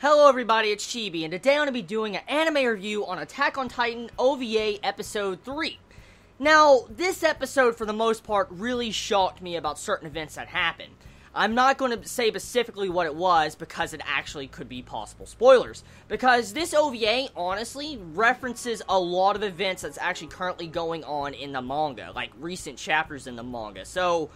Hello everybody, it's Chibi, and today I'm going to be doing an anime review on Attack on Titan OVA Episode 3. Now, this episode, for the most part, really shocked me about certain events that happened. I'm not going to say specifically what it was, because it actually could be possible spoilers. Because this OVA, honestly, references a lot of events that's actually currently going on in the manga, like recent chapters in the manga. So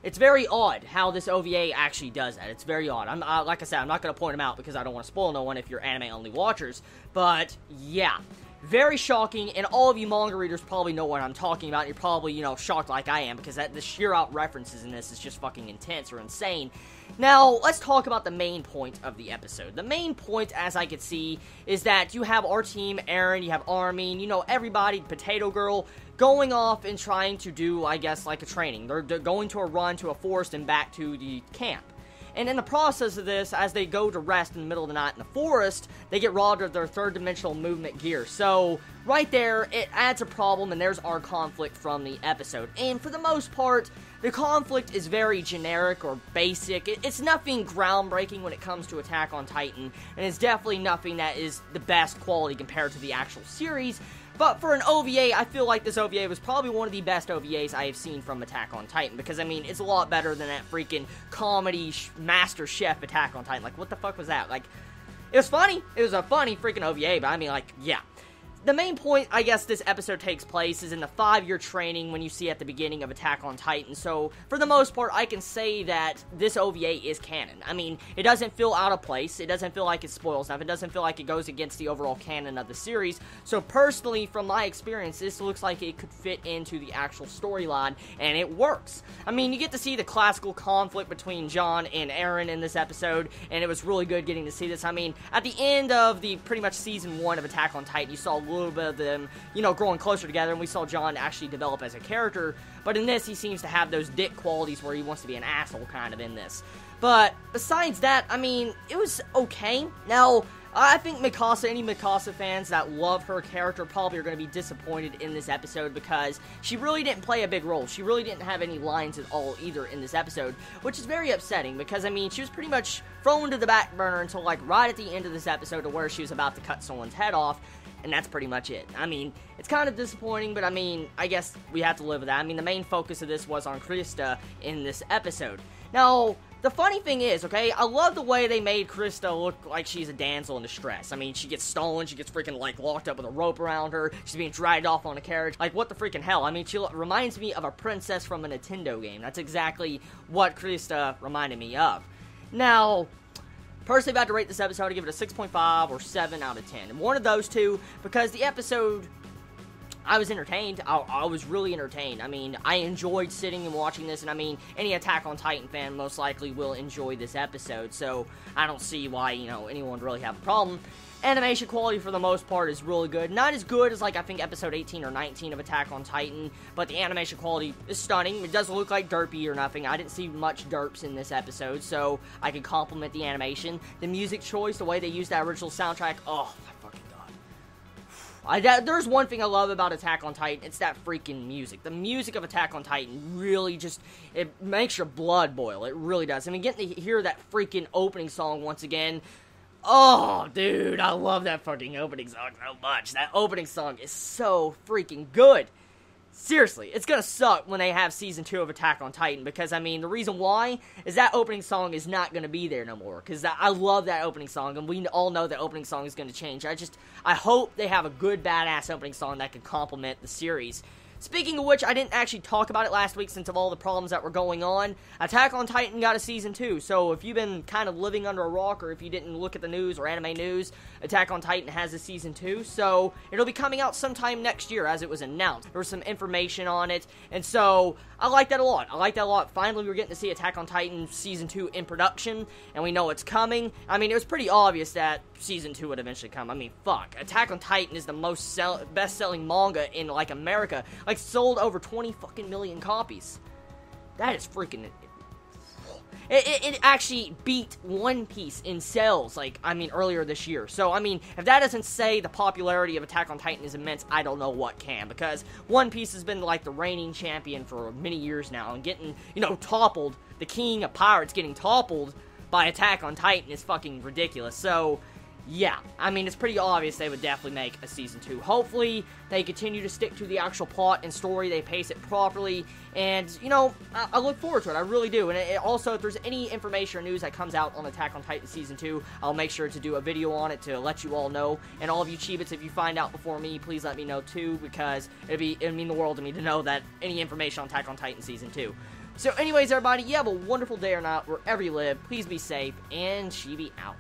it's very odd how this OVA actually does that. It's very odd. Like I said, I'm not going to point them out because I don't want to spoil no one if you're anime-only watchers. But, yeah. Very shocking, and all of you manga readers probably know what I'm talking about. You're probably, shocked like I am, because the sheer out references in this is just fucking intense or insane. Now, let's talk about the main point of the episode. The main point, as I could see, is that you have our team, Eren, you have Armin, everybody, Potato Girl, going off and trying to do, I guess, like a training. They're going to a run to a forest and back to the camp. And in the process of this, as they go to rest in the middle of the night in the forest, they get robbed of their third-dimensional movement gear. So, right there, it adds a problem, and there's our conflict from the episode. And for the most part, the conflict is very generic or basic. It's nothing groundbreaking when it comes to Attack on Titan, and it's definitely nothing that is the best quality compared to the actual series. But for an OVA, I feel like this OVA was probably one of the best OVAs I have seen from Attack on Titan. Because, it's a lot better than that freaking comedy Master Chef Attack on Titan. Like, what the fuck was that? Like, it was funny. It was a funny freaking OVA, but yeah. The main point, I guess, this episode takes place is in the 5-year training when you see at the beginning of Attack on Titan. So, for the most part, I can say that this OVA is canon. It doesn't feel out of place. It doesn't feel like it spoils stuff. It doesn't feel like it goes against the overall canon of the series. So, personally, from my experience, this looks like it could fit into the actual storyline, and it works. You get to see the classical conflict between John and Eren in this episode, and it was really good getting to see this. At the end of the pretty much Season 1 of Attack on Titan, you saw a little bit of them, growing closer together, and we saw John actually develop as a character, but in this, he seems to have those dick qualities where he wants to be an asshole, kind of, in this. But, besides that, it was okay. Now, I think any Mikasa fans that love her character probably are going to be disappointed in this episode because she really didn't play a big role. She really didn't have any lines at all either in this episode, which is very upsetting because, she was pretty much thrown to the back burner until, right at the end of this episode to where she was about to cut someone's head off, and that's pretty much it. It's kind of disappointing, but I guess we have to live with that. The main focus of this was on Krista in this episode. Now, the funny thing is, okay, I love the way they made Krista look like she's a damsel in distress. She gets stolen, she gets freaking, locked up with a rope around her, she's being dragged off on a carriage. What the freaking hell? She reminds me of a princess from a Nintendo game. That's exactly what Krista reminded me of. Now, personally, if I had to rate this episode, I'd give it a 6.5 or 7 out of 10. And one of those two, because the episode, I was entertained. I was really entertained. I enjoyed sitting and watching this, and any Attack on Titan fan most likely will enjoy this episode, so I don't see why, anyone would really have a problem. Animation quality, for the most part, is really good. Not as good as, I think, episode 18 or 19 of Attack on Titan, but the animation quality is stunning. It doesn't look like derpy or nothing. I didn't see much derps in this episode, so I can compliment the animation. The music choice, the way they used that original soundtrack, oh my fucking god. There's one thing I love about Attack on Titan, it's that freaking music. The music of Attack on Titan really it makes your blood boil. It really does. Getting to hear that freaking opening song once again, oh, dude, I love that fucking opening song so much. That opening song is so freaking good. Seriously, it's gonna suck when they have Season 2 of Attack on Titan, because, the reason why is that opening song is not gonna be there no more, because I love that opening song, and we all know that opening song is gonna change. I hope they have a good, badass opening song that can complement the series. Speaking of which, I didn't actually talk about it last week since of all the problems that were going on. Attack on Titan got a Season 2, so if you've been kind of living under a rock, or if you didn't look at the news or anime news, Attack on Titan has a Season 2, so it'll be coming out sometime next year, as it was announced. There was some information on it, and so I like that a lot. Finally, we're getting to see Attack on Titan Season 2 in production, and we know it's coming. It was pretty obvious that Season 2 would eventually come. Fuck. Attack on Titan is the most best-selling manga in, America. Sold over 20 fucking million copies. That is freaking... It actually beat One Piece in sales, earlier this year. So, if that doesn't say the popularity of Attack on Titan is immense, I don't know what can. Because One Piece has been, the reigning champion for many years now. And getting, toppled, the king of pirates getting toppled by Attack on Titan is fucking ridiculous. So, yeah, I mean, it's pretty obvious they would definitely make a Season 2. Hopefully, they continue to stick to the actual plot and story, they pace it properly, and, you know, I look forward to it, I really do. And also, if there's any information or news that comes out on Attack on Titan Season 2, I'll make sure to do a video on it to let you all know. And all of you Chibits, if you find out before me, please let me know too, because it'd mean the world to me to know that any information on Attack on Titan Season 2. So anyways, everybody, you have a wonderful day or night wherever you live. Please be safe, and Chibi out.